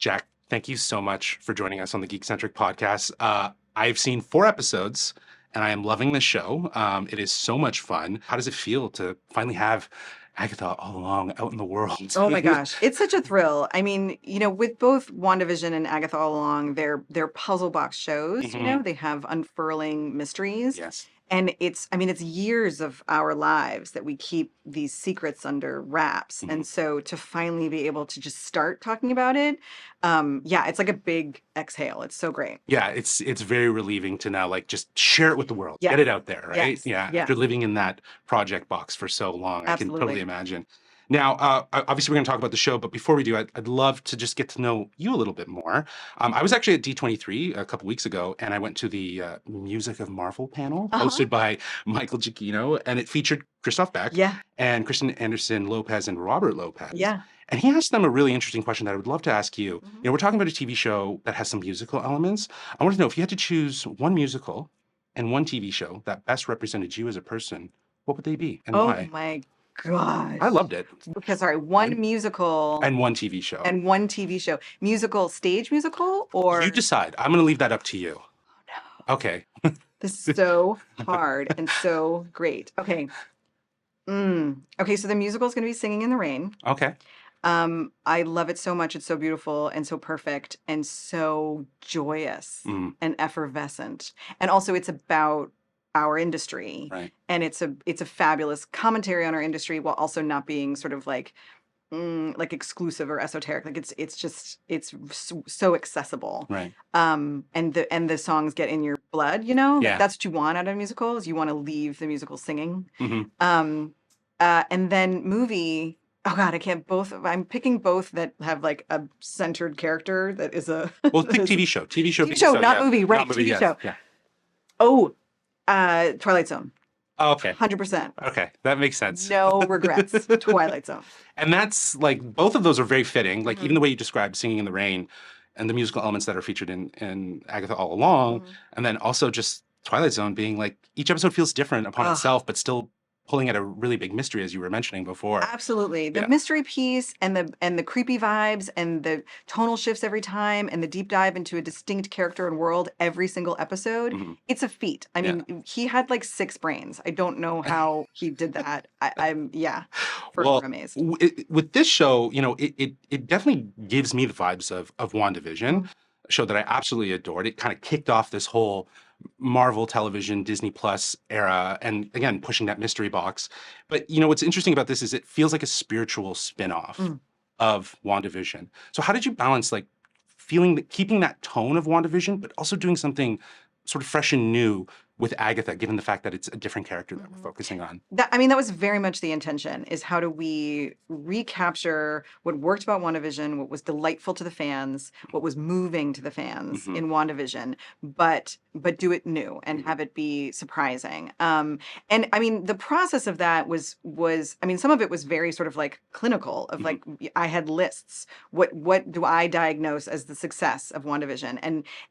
Jack, thank you so much for joining us on the Geekcentric podcast. I've seen 4 episodes and I am loving the show. It is so much fun. How does it feel to finally have Agatha all along out in the world? Oh my gosh, it's such a thrill. I mean, with both WandaVision and Agatha All Along, they're puzzle box shows, Mhm. they have unfurling mysteries. Yes. And it's years of our lives that we keep these secrets under wraps. Mhm. And so to finally be able to just start talking about it, yeah, it's like a big exhale. It's so great. Yeah, it's very relieving to now like just share it with the world. Get Yes. it out there, right? Yes. Yeah. Yeah. After living in that project box for so long, I can totally Absolutely. imagine. Now, obviously, we're going to talk about the show, but before we do, I'd love to just get to know you a little bit more. I was actually at D23 a couple weeks ago, and I went to the Music of Marvel panel Uh-huh. hosted by Michael Giacchino, and it featured Christoph Beck Yeah. and Kristen Anderson Lopez and Robert Lopez. Yeah. And he asked them a really interesting question that I would love to ask you. Mhm. We're talking about a TV show that has some musical elements. I want to know if you had to choose one musical and one TV show that best represented you as a person, what would they be and Oh why? my gosh. I loved it. Okay, sorry, one musical And one TV show. and one TV show. Musical, stage musical, or You decide. I'm going to leave that up to you. no. Okay. This is so hard and so great. Okay. Okay, so the musical is going to be Singing in the Rain. Okay. I love it so much. It's so beautiful and so perfect and so joyous Mm, and effervescent. And also it's about our industry. right. And it's a fabulous commentary on our industry while also not being sort of like exclusive or esoteric. Like it's so accessible. Right. And the songs get in your blood, Yeah. that's what you want out of musicals. You want to leave the musical singing. Hmm. And then movie, oh God, I'm picking both that have like a centered character that is a Well, pick TV show. TV show. TV because- show, so, not yeah. movie, right? Not movie, TV yes. show. Yeah. Oh, Twilight Zone, Oh, okay. 100%. Okay. That makes sense. No regrets. Twilight Zone. And that's like both of those are very fitting. Like Mhm. even the way you described Singing in the Rain and the musical elements that are featured in Agatha All Along, Mhm. and then also just Twilight Zone being like each episode feels different upon Ugh. itself, but still pulling at a really big mystery as you were mentioning before. Absolutely. The Yeah. mystery piece and the creepy vibes and the tonal shifts every time and the deep dive into a distinct character and world every single episode. Mhm. It's a feat. I Yeah. mean, he had like 6 brains. I don't know how he did that. I'm forever Well, amazed. with this show, it definitely gives me the vibes of WandaVision, Mhm. a show that I absolutely adored. It kind of kicked off this whole Marvel television, Disney Plus era, and again, pushing that mystery box. But what's interesting about this is it feels like a spiritual spin-off Mm. of WandaVision. So how did you balance like keeping that tone of WandaVision, but also doing something sort of fresh and new with Agatha, given the fact that it's a different character that we're Mhm. focusing on? That was very much the intention, is how do we recapture what worked about WandaVision, what was delightful to the fans, what was moving to the fans Mhm. in WandaVision, but do it new and have it be surprising. And I mean, the process of that was I mean, some of it was very sort of like clinical of Mhm. like I had lists. What do I diagnose as the success of WandaVision?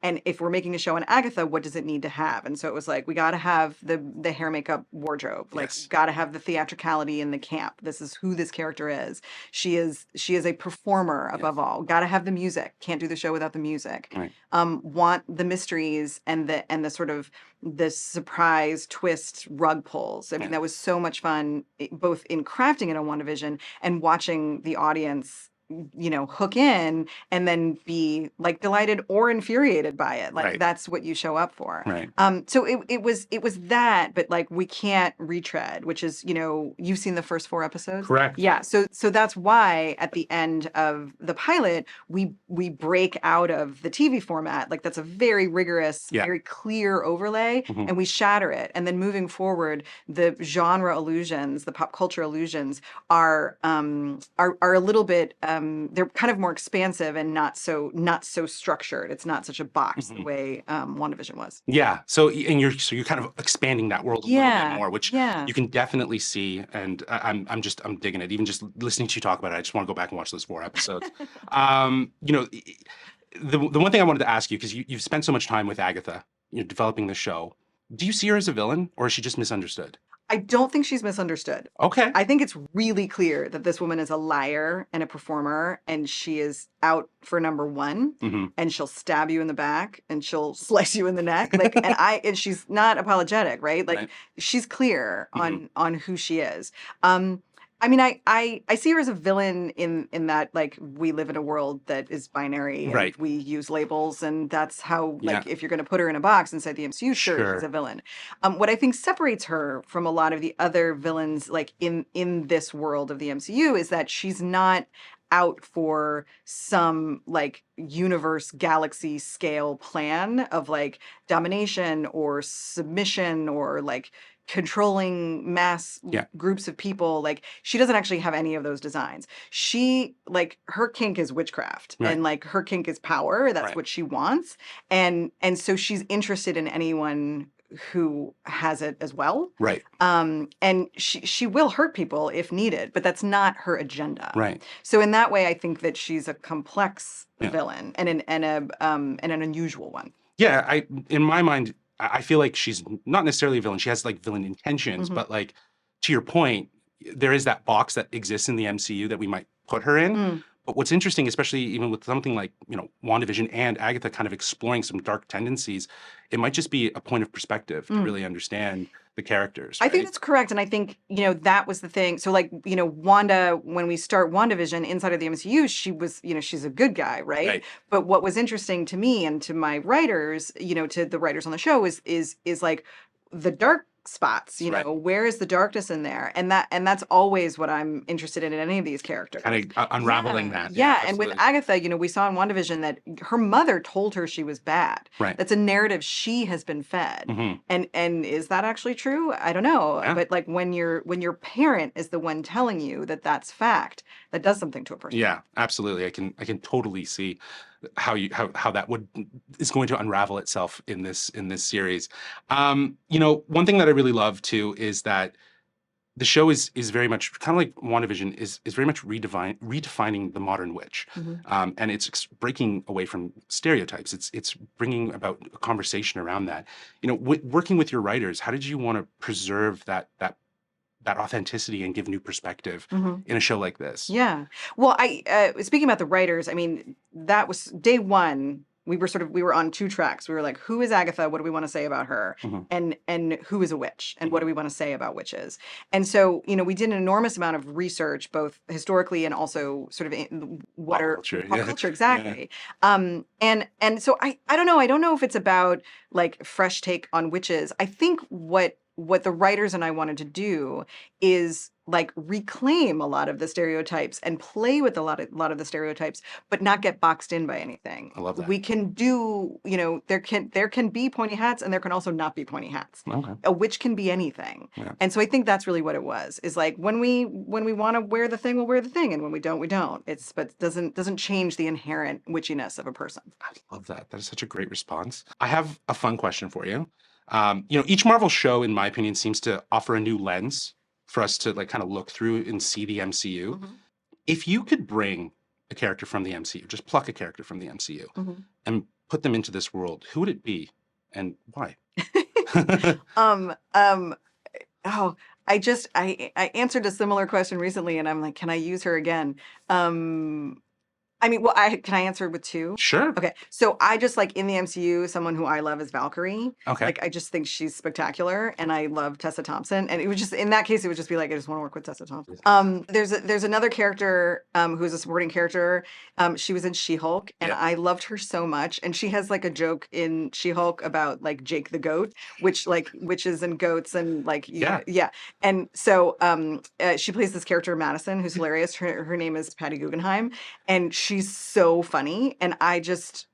And if we're making a show on Agatha, what does it need to have? And so it was like we got to have the hair, makeup, wardrobe. Like Yes. got to have the theatricality and the camp. This is who this character is. She is a performer above all. Got to have the music. Can't do the show without the music. Right. Want the mysteries and the sort of the surprise twist rug pulls. I mean, Yeah. that was so much fun, both in crafting it on WandaVision and watching the audience hook in and then be like delighted or infuriated by it. Like Right. that's what you show up for. Right. So it was that, but like we can't retread, which is, you've seen the first 4 episodes. Correct. Yeah. So that's why at the end of the pilot, we break out of the TV format. Like that's a very rigorous, Yeah. very clear overlay, Mhm. and we shatter it. And then moving forward, the genre illusions, the pop culture illusions are a little bit they're kind of more expansive and not so structured. It's not such a box the Mhm. way WandaVision was. Yeah. So you're kind of expanding that world a little bit more, which Yeah. you can definitely see. And I'm digging it. Even just listening to you talk about it, I just want to go back and watch those 4 episodes. The one thing I wanted to ask you, because you've spent so much time with Agatha, developing the show. Do you see her as a villain, or is she just misunderstood? I don't think she's misunderstood. Okay. I think it's really clear that this woman is a liar and a performer, and she is out for number one, Hmm. and she'll stab you in the back and she'll slice you in the neck. And she's not apologetic, right? Like Right. she's clear Hmm. on who she is. I mean, I see her as a villain in that like we live in a world that is binary and Right. we use labels, and that's how Yeah. like if you're going to put her in a box inside the MCU, sure, she's Sure. a villain. What I think separates her from a lot of the other villains, like in this world of the MCU, is that she's not out for some like universe galaxy scale plan of like domination or submission or like controlling mass Yeah. groups of people. Like she doesn't actually have any of those designs. She like her kink is witchcraft, Right. and like her kink is power. That's Right. what she wants. And so she's interested in anyone who has it as well. Right. And she will hurt people if needed, but that's not her agenda. Right. So in that way, I think that she's a complex Yeah. villain and an unusual one. Yeah. In my mind, I feel like she's not necessarily a villain. She has like villain intentions, Mhm. but like to your point, there is that box that exists in the MCU that we might put her in. Mm. But what's interesting, especially even with something like, WandaVision and Agatha kind of exploring some dark tendencies, it might just be a point of perspective to Mm. really understand the characters, I think right? that's correct. And I think, that was the thing. So like, Wanda, when we start WandaVision inside of the MCU, she was, she's a good guy, right? Right. But what was interesting to me and to my writers, to the writers on the show is like the dark spots, Right. where is the darkness in there? And that's always what I'm interested in any of these characters. Kind of unraveling Yeah, that. yeah. And with absolutely. Agatha, we saw in WandaVision that her mother told her she was bad. Right. That's a narrative she has been fed. Hmm. And is that actually true? I don't know. Yeah. But like when your parent is the one telling you that that's fact, that does something to a person. Yeah, absolutely. I can totally see how that is going to unravel itself in this series. One thing that I really love too is that the show is very much kind of like WandaVision is very much redefining the modern witch, Mhm. and it's breaking away from stereotypes. It's bringing about a conversation around that. Working with your writers, how did you want to preserve that authenticity and give new perspective Mhm. in a show like this? Yeah. Well, speaking about the writers, I mean, that was day one. We were on two tracks. We were like, who is Agatha? What do we want to say about her? Mhm. And who is a witch? And what Mhm. do we want to say about witches? And so, we did an enormous amount of research, both historically and also sort of what Pop are culture, pop yeah. culture Yeah. exactly. And so I don't know. I don't know if it's about like fresh take on witches. I think what the writers and I wanted to do is like reclaim a lot of the stereotypes and play with a lot of the stereotypes, but not get boxed in by anything. I love that. We can do, there can be pointy hats and there can also not be pointy hats. Okay. A witch can be anything. Yeah. And so I think that's really what it was. Is like when we want to wear the thing, we'll wear the thing, and when we don't, we don't. But it doesn't change the inherent witchiness of a person. I love that. That is such a great response. I have a fun question for you. Each Marvel show, in my opinion, seems to offer a new lens for us to like kind of look through and see the MCU. Mhm. If you could bring a character from the MCU, just pluck a character from the MCU Mhm. and put them into this world, who would it be and why? Oh, I answered a similar question recently, and I'm like, can I use her again? I mean, well, can I answer with two? Sure. Okay, so I just like in the MCU, someone who I love is Valkyrie. Okay. Like I just think she's spectacular, and I love Tessa Thompson. And it would just in that case, it would just be like I just want to work with Tessa Thompson. There's another character who's a supporting character. She was in She-Hulk, and Yeah. I loved her so much. And she has like a joke in She-Hulk about like Jake the goat, which like witches and goats and like Yeah. yeah. And so she plays this character Madison, who's hilarious. Her name is Patty Guggenheim, and she's so funny, and I just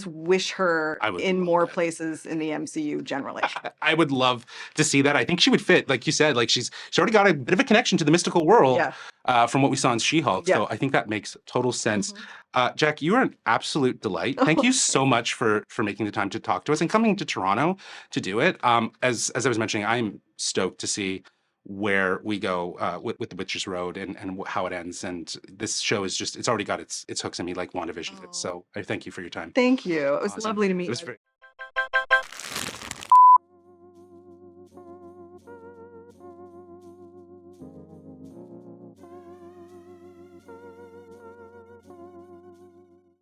wish her I would in love more that. places in the MCU generally. I would love to see that. I think she would fit, like you said, like she's already got a bit of a connection to the mystical world Yeah. from what we saw in She-Hulk. Yeah. So I think that makes total sense. Mhm. Jack, you are an absolute delight. Thank you so much for making the time to talk to us and coming to Toronto to do it. As I was mentioning, I'm stoked to see where we go with the Witcher's Road and how it ends. And this show is just, it's already got its hooks in me like WandaVision did. Oh. So I thank you for your time. Thank you. It was Awesome. lovely to It meet was you. very